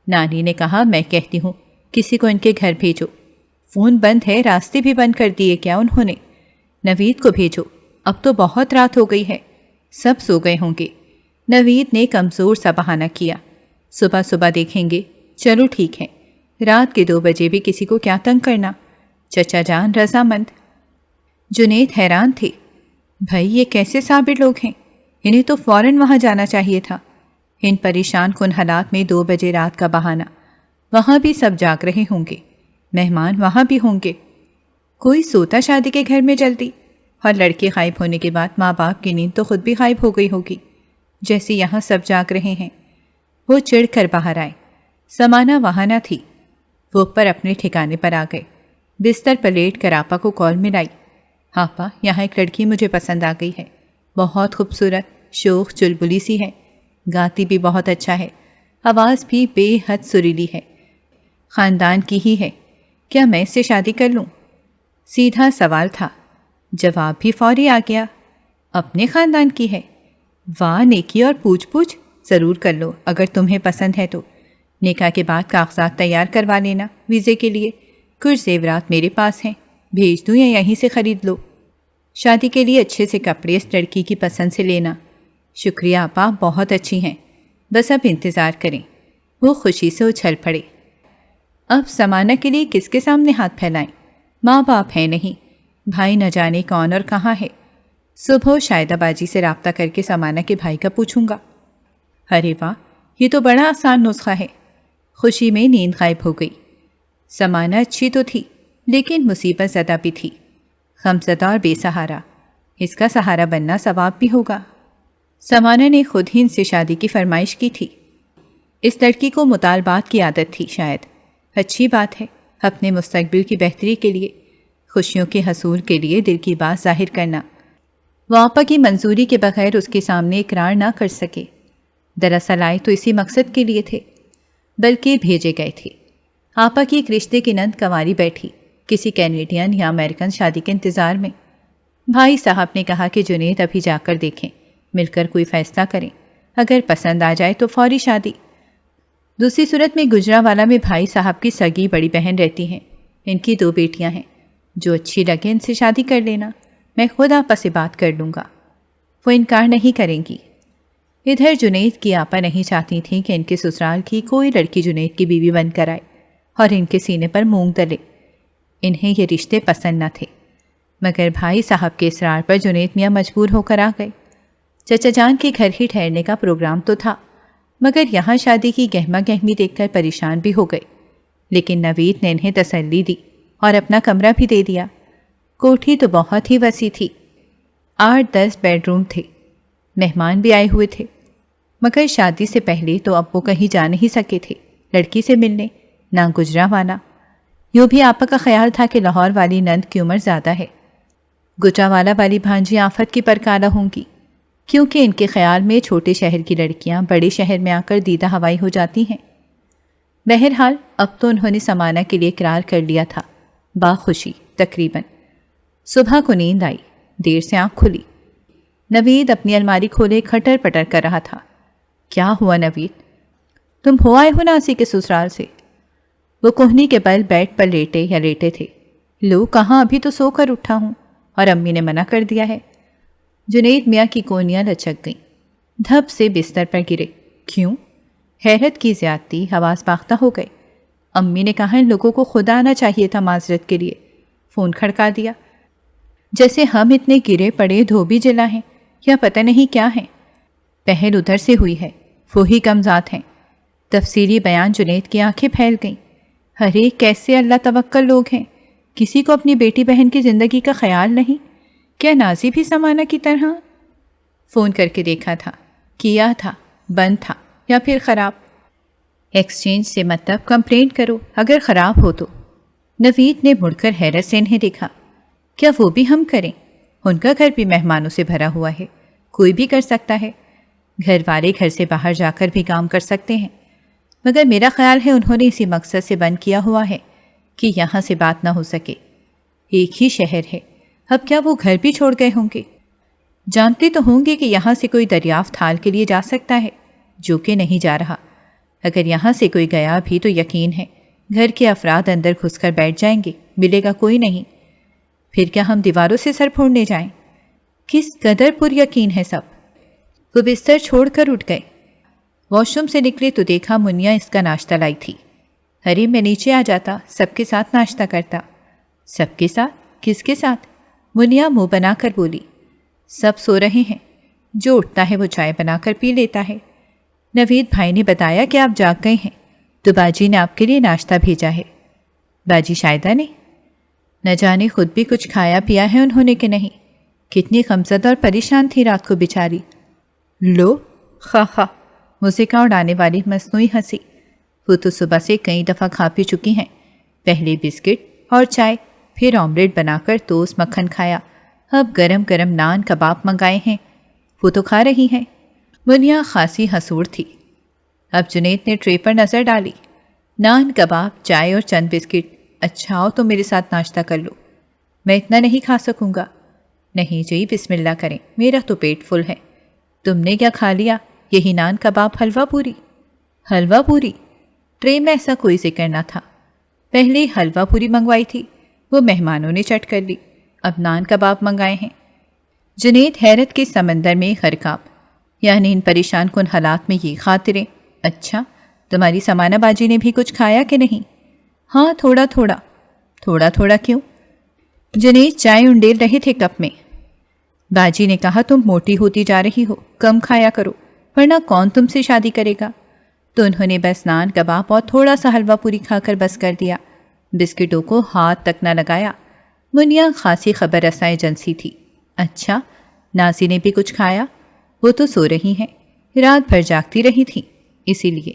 نانی نے کہا، میں کہتی ہوں کسی کو ان کے گھر بھیجو۔ فون بند ہے، راستے بھی بند کر دیے کیا انہوں نے؟ نوید کو بھیجو، اب تو بہت رات ہو گئی ہے، سب سو گئے ہوں گے۔ نوید نے کمزور سا بہانہ کیا، صبح صبح دیکھیں گے۔ چلو ٹھیک ہے، رات کے 2 بجے بھی کسی کو کیا تنگ کرنا؟ چچا جان رضامند۔ جنید حیران تھے، بھائی یہ کیسے صابر لوگ ہیں، انہیں تو فوراً وہاں جانا چاہیے تھا۔ ان پریشان کن حالات میں 2 بجے رات کا بہانہ، وہاں بھی سب جاگ رہے ہوں گے، مہمان وہاں بھی ہوں گے، کوئی سوتا شادی کے گھر میں جلدی؟ اور لڑکے غائب ہونے کے بعد ماں باپ کی نیند تو خود بھی غائب ہو گئی ہوگی، جیسے یہاں سب جاگ رہے ہیں۔ وہ چڑ کر باہر آئے۔ سمانہ وہاں نہ تھی، وہ اوپر اپنے ٹھکانے پر آ گئے۔ بستر پلیٹ کر آپا کو کال ملائی۔ آپا، یہاں ایک لڑکی مجھے پسند آ گئی ہے، بہت خوبصورت، شوخ چلبلی سی ہے، گاتی بھی بہت اچھا ہے، آواز بھی بے حد سریلی ہے، خاندان کی ہی ہے، کیا میں اس سے شادی کر لوں؟ سیدھا سوال تھا، جواب بھی فوری آ گیا، اپنے خاندان کی ہے؟ واہ نیکی اور پوچھ پوچھ، ضرور کر لو اگر تمہیں پسند ہے تو۔ نکاح کے بعد کاغذات تیار کروا لینا ویزے کے لیے، کچھ زیورات میرے پاس ہیں، بھیج دوں یا یہیں سے خرید لو۔ شادی کے لیے اچھے سے کپڑے اس لڑکی کی پسند سے لینا۔ شکریہ آپا، بہت اچھی ہیں، بس اب انتظار کریں۔ وہ خوشی سے اچھل پڑے۔ اب سمانہ کے لیے کس کے سامنے ہاتھ پھیلائیں؟ ماں باپ ہیں نہیں، بھائی نہ جانے کون اور کہاں ہے۔ صبح شاہدہ باجی سے رابطہ کر کے سمانہ کے بھائی کا پوچھوں گا۔ ارے واہ، یہ تو بڑا آسان نسخہ ہے۔ خوشی میں نیند غائب ہو گئی۔ سمانہ اچھی تو تھی لیکن مصیبت زدہ بھی تھی، غمزدہ اور بے سہارا۔ اس کا سہارا بننا ثواب بھی ہوگا۔ سمانہ نے خود ہی ان سے شادی کی فرمائش کی تھی۔ اس لڑکی کو مطالبات کی عادت تھی شاید۔ اچھی بات ہے، اپنے مستقبل کی بہتری کے لیے، خوشیوں کے حصول کے لیے دل کی بات ظاہر کرنا۔ وہ آپا کی منظوری کے بغیر اس کے سامنے اقرار نہ کر سکے۔ دراصل آئے تو اسی مقصد کے لیے تھے، بلکہ بھیجے گئے تھے۔ آپا کی ایک رشتے کی نند کنواری بیٹھی، کسی کینیڈین یا امریکن شادی کے انتظار میں۔ بھائی صاحب نے کہا کہ جنید ابھی جا کر دیکھیں، مل کر کوئی فیصلہ کریں، اگر پسند آ جائے تو فوری شادی۔ دوسری صورت میں گجرانوالہ میں بھائی صاحب کی سگی بڑی بہن رہتی ہیں، ان کی 2 بیٹیاں ہیں، جو اچھی لگے ان سے شادی کر لینا، میں خود آپا سے بات کر لوں گا، وہ انکار نہیں کریں گی۔ ادھر جنید کی آپا نہیں چاہتی تھیں کہ ان کے سسرال کی کوئی لڑکی جنید کی بیوی بن کر آئے اور ان کے سینے پر مونگ ڈلے۔ انہیں یہ رشتے پسند نہ تھے، مگر بھائی صاحب کے اصرار پر جنید میاں مجبور ہو کر آ گئے۔ چچا جان کے گھر ہی ٹھہرنے کا پروگرام تو تھا، مگر یہاں شادی کی گہما گہمی دیکھ کر پریشان بھی ہو گئے۔ لیکن نوید نے انہیں تسلی دی اور اپنا کمرہ بھی دے دیا۔ کوٹھی تو بہت ہی وسیع تھی، 8-10 بیڈ روم تھے، مہمان بھی آئے ہوئے تھے۔ مگر شادی سے پہلے تو اب وہ کہیں جا نہیں سکے تھے لڑکی سے ملنے، نہ گجرانوالہ۔ یوں بھی آپا کا خیال تھا کہ لاہور والی نند کی عمر زیادہ ہے، گجرانوالہ والی بھانجی آفت کی پرکالہ ہوں گی، کیونکہ ان کے خیال میں چھوٹے شہر کی لڑکیاں بڑے شہر میں آ کر دیدہ ہوائی ہو جاتی ہیں۔ بہرحال اب تو انہوں نے سمانہ کے لیے اقرار کر لیا تھا، باخوشی تقریباً۔ صبح کو نیند آئی، دیر سے آنکھ کھلی۔ نوید اپنی الماری کھولے کھٹر پٹر کر رہا تھا۔ کیا ہوا نوید؟ تم ہو آئے ہو ناسی کے سسرال سے؟ وہ کوہنی کے بل بیڈ پر لیٹے تھے۔ لو کہاں، ابھی تو سو کر اٹھا ہوں اور امی نے منع کر دیا ہے۔ جنید میاں کی کونیاں لچک گئیں، دھب سے بستر پر گرے۔ کیوں؟ حیرت کی زیادتی، حواس باختہ ہو گئے۔ امی نے کہا ان لوگوں کو خود آنا چاہیے تھا معذرت کے لیے۔ فون کھڑکا دیا، جیسے ہم اتنے گرے پڑے دھوبی جلا ہیں یا پتہ نہیں کیا ہیں۔ پہل ادھر سے ہوئی ہے، وہی کم ذات ہیں۔ تفصیلی بیان جنید کی آنکھیں پھیل گئیں۔ ارے کیسے اللہ توکل لوگ ہیں، کسی کو اپنی بیٹی بہن کی زندگی کا خیال نہیں؟ کیا نازی بھی سمانہ کی طرح؟ فون کر کے دیکھا تھا، کیا تھا، بند تھا یا پھر خراب؟ ایکسچینج سے مطلب کمپلینٹ کرو اگر خراب ہو تو۔ نوید نے مڑ کر حیرت سے انہیں دیکھا۔ کیا وہ بھی ہم کریں؟ ان کا گھر بھی مہمانوں سے بھرا ہوا ہے، کوئی بھی کر سکتا ہے، گھر والے گھر سے باہر جا کر بھی کام کر سکتے ہیں، مگر میرا خیال ہے انہوں نے اسی مقصد سے بند کیا ہوا ہے کہ یہاں سے بات نہ ہو سکے۔ ایک ہی شہر ہے، اب کیا وہ گھر بھی چھوڑ گئے ہوں گے؟ جانتے تو ہوں گے کہ یہاں سے کوئی دریافت حال کے لیے جا سکتا ہے، جو کہ نہیں جا رہا۔ اگر یہاں سے کوئی گیا بھی تو یقین ہے گھر کے افراد اندر گھس کر بیٹھ جائیں گے، ملے گا کوئی نہیں۔ پھر کیا ہم دیواروں سے سر پھوڑنے جائیں؟ کس قدر پر یقین ہے سب۔ وہ بستر چھوڑ کر اٹھ گئے، واش روم سے نکلے تو دیکھا منیا اس کا ناشتہ لائی تھی۔ ارے میں نیچے آ جاتا، سب کے ساتھ ناشتہ کرتا۔ سب کے ساتھ؟ کس کے ساتھ؟ منیا منہ بنا کر بولی۔ سب سو رہے ہیں، جو اٹھتا ہے وہ چائے بنا کر پی لیتا ہے۔ نوید بھائی نے بتایا کہ آپ جاگ گئے ہیں تو باجی نے آپ کے لیے ناشتہ بھیجا ہے۔ باجی شاہدہ نے؟ نہ جانے خود بھی کچھ کھایا پیا ہے انہوں نے کہ نہیں، کتنی غمزدہ اور پریشان تھی رات کو بیچاری۔ لو خا موسیقہ اڑانے والی مصنوعی ہنسی۔ وہ تو صبح سے کئی دفعہ کھا پی چکی ہیں، پہلے بسکٹ اور چائے، پھر آملیٹ بنا کر ٹوسٹ مکھن کھایا، اب گرم گرم نان کباب منگائے ہیں وہ تو کھا رہی ہیں۔ منیا خاصی حسود تھی۔ اب جنید نے ٹرے پر نظر ڈالی۔ نان، کباب، چائے اور چند بسکٹ۔ اچھا آؤ تو میرے ساتھ ناشتہ کر لو۔ میں اتنا نہیں کھا سکوں گا۔ نہیں جی، بسم اللہ کریں، میرا تو پیٹ فل ہے۔ تم نے کیا کھا لیا؟ یہی نان، کباب، حلوہ پوری۔ حلوہ پوری؟ ٹرے میں ایسا کوئی ذکر نہ تھا۔ پہلے حلوہ پوری منگوائی تھی، وہ مہمانوں نے چٹ کر لی، اب نان کباب منگائے ہیں۔ جنید حیرت کے سمندر میں غرقاب، یعنی ان پریشان کن حالات میں یہ خاطریں۔ اچھا، تمہاری سمانہ باجی نے بھی کچھ کھایا کہ نہیں؟ ہاں، تھوڑا تھوڑا۔ تھوڑا تھوڑا کیوں؟ جنید چائے انڈیل رہے تھے کپ میں۔ باجی نے کہا تم موٹی ہوتی جا رہی ہو، کم کھایا کرو، ورنہ کون تم سے شادی کرے گا؟ تو انہوں نے بس نان، کباب اور تھوڑا سا حلوہ پوری کھا کر بس کر دیا، بسکٹوں کو ہاتھ تک نہ لگایا۔ منیا خاصی خبر رساں ایجنسی تھی۔ اچھا، ناسی نے بھی کچھ کھایا؟ وہ تو سو رہی ہیں، رات بھر جاگتی رہی تھی، اسی لیے۔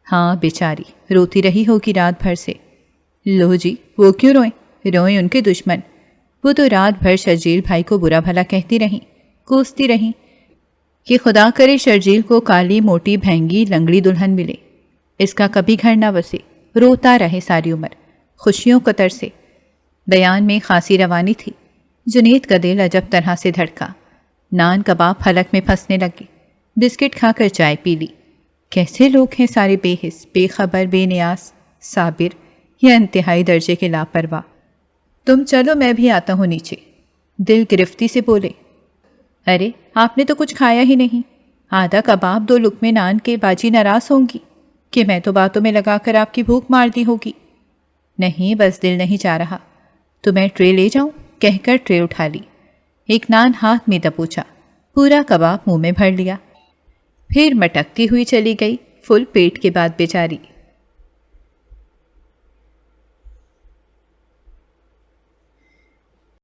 ہاں بیچاری، روتی رہی ہوگی رات بھر سے۔ لو جی، وہ کیوں روئیں ان کے دشمن۔ وہ تو رات بھر شرجیل بھائی کو برا بھلا کہتی رہیں، کوستی رہیں کہ خدا کرے شرجیل کو کالی موٹی بھینگی لنگڑی دلہن ملے، اس کا کبھی گھر نہ بسے، روتا رہے ساری عمر، خوشیوں قطر سے۔ بیان میں خاصی روانی تھی۔ جنید کا دل عجب طرح سے دھڑکا۔ نان، کباب حلق میں پھنسنے لگے۔ بسکٹ کھا کر چائے پی لی۔ کیسے لوگ ہیں سارے بے حس، بے خبر، بے نیاز، صابر یا انتہائی درجے کے لاپرواہ۔ تم چلو، میں بھی آتا ہوں نیچے، دل گرفتی سے بولے۔ ارے آپ نے تو کچھ کھایا ہی نہیں۔ آدھا کباب، 2 لقمے نان کے باجی ناراض ہوں گی کہ میں تو باتوں میں لگا کر آپ کی بھوک مار دی ہوگی۔ نہیں، بس دل نہیں چاہ رہا۔ تو میں ٹرے لے جاؤں؟ کہہ کر ٹرے اٹھا لی، ایک نان ہاتھ میں دبوچا، پورا کباب منہ میں بھر لیا، پھر مٹکتی ہوئی چلی گئی، فل پیٹ کے بعد بیچاری۔